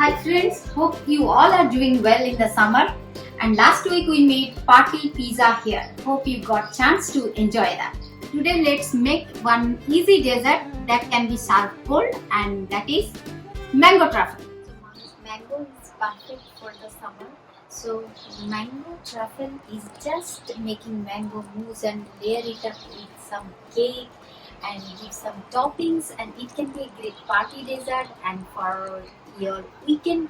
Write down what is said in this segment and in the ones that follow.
Hi friends, hope you all are doing well in the summer. And last week we made party pizza here. Hope you got chance to enjoy that. Today let's make one easy dessert that can be served cold, and that is mango truffle. So mango is perfect for the summer. So mango truffle is just making mango mousse and layer it up with some cake and give some toppings, and it can be a great party dessert and for your weekend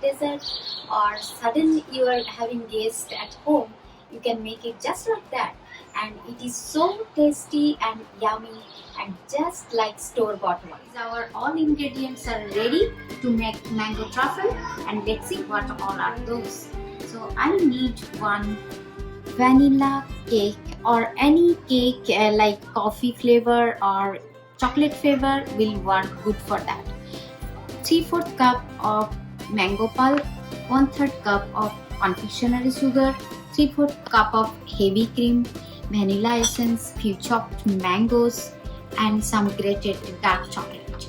dessert, or sudden you are having guests at home, you can make it just like that, and it is so tasty and yummy and just like store-bought one. Our all ingredients are ready to make mango truffle, and let's see what all are those. So I need one vanilla cake or any cake like coffee flavor or chocolate flavor will work good for that. 3/4 cup of mango pulp, 1/3 cup of confectionery sugar, 3/4 cup of heavy cream, vanilla essence, few chopped mangoes, and some grated dark chocolate.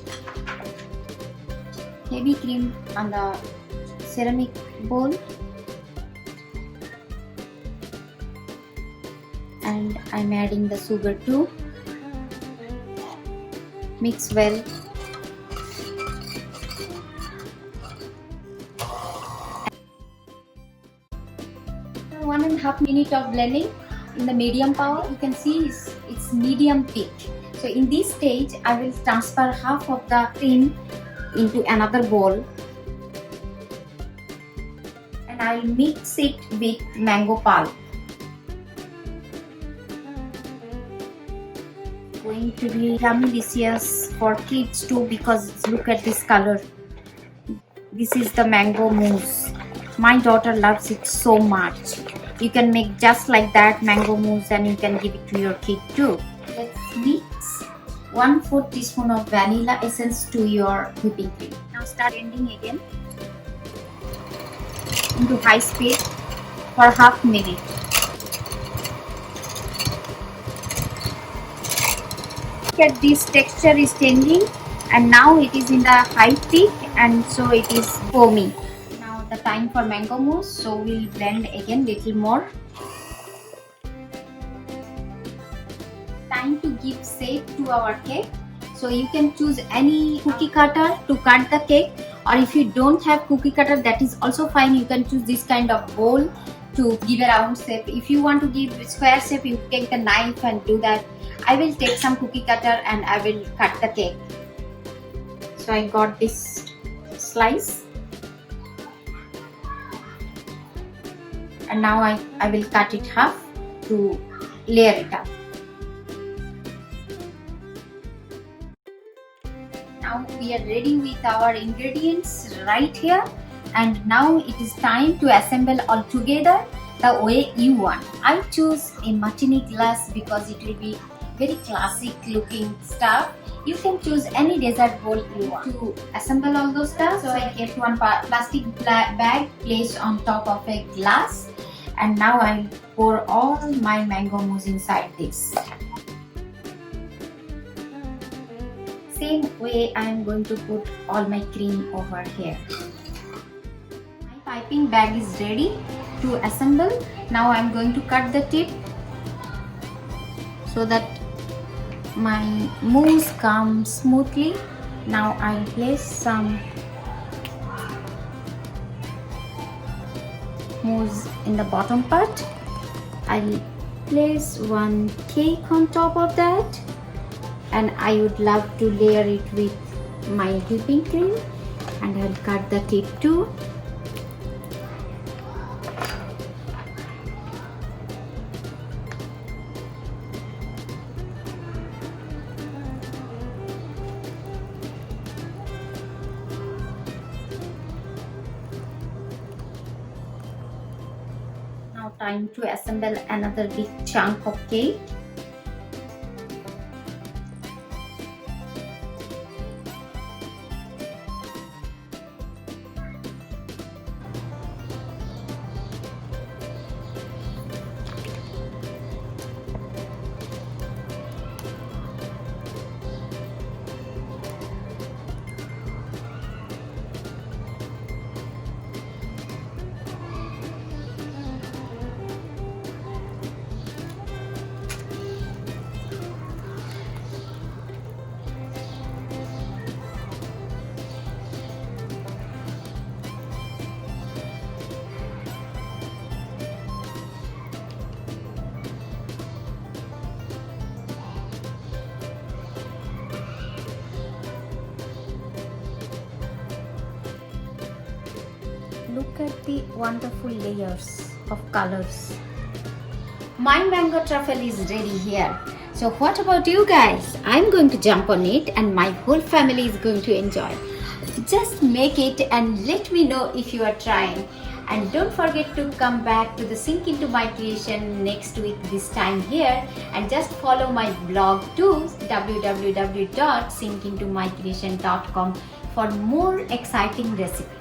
Heavy cream on the ceramic bowl, and I'm adding the sugar too. Mix well. 1.5 minutes of blending in the medium power. You can see it's medium thick. So in this stage, I will transfer half of the cream into another bowl, and I'll mix it with mango pulp. Going to be yummy delicious for kids too, because look at this color. This is the mango mousse. My daughter loves it so much. You can make just like that mango mousse, and you can give it to your kid too. Let's mix 1/4 teaspoon of vanilla essence to your whipping cream. Now start blending again into high speed for half minute. Look at this, texture is changing, and now it is in the high peak, and so it is foamy. Now the time for mango mousse, so we'll blend again little more. Time to give shape to our cake. So you can choose any cookie cutter to cut the cake, or if you don't have cookie cutter, that is also fine. You can choose this kind of bowl to give a round shape. If you want to give square shape, you take the knife and do that. I will take some cookie cutter and I will cut the cake. So I got this slice, and now I will cut it half to layer it up. Now we are ready with our ingredients right here, and now it is time to assemble all together the way you want. I choose a martini glass because it will be very classic looking stuff. You can choose any dessert bowl you want. To assemble all those stuff, so I kept one plastic bag placed on top of a glass, and now I'll pour all my mango mousse inside this. Same way I am going to put all my cream over here. My piping bag is ready to assemble. Now I am going to cut the tip so that my mousse comes smoothly. Now I'll place some mousse in the bottom part. I'll place one cake on top of that, and I would love to layer it with my whipping cream, and I'll cut the tip too. Now time to assemble another big chunk of cake. look at the wonderful layers of colors. My mango truffle is ready here. So what about you guys? I'm going to jump on it and my whole family is going to enjoy. Just make it and let me know if you are trying. And don't forget to come back to the Sink Into My Creation next week this time here, and just follow my blog too, www.sinkintomycreation.com, for more exciting recipes.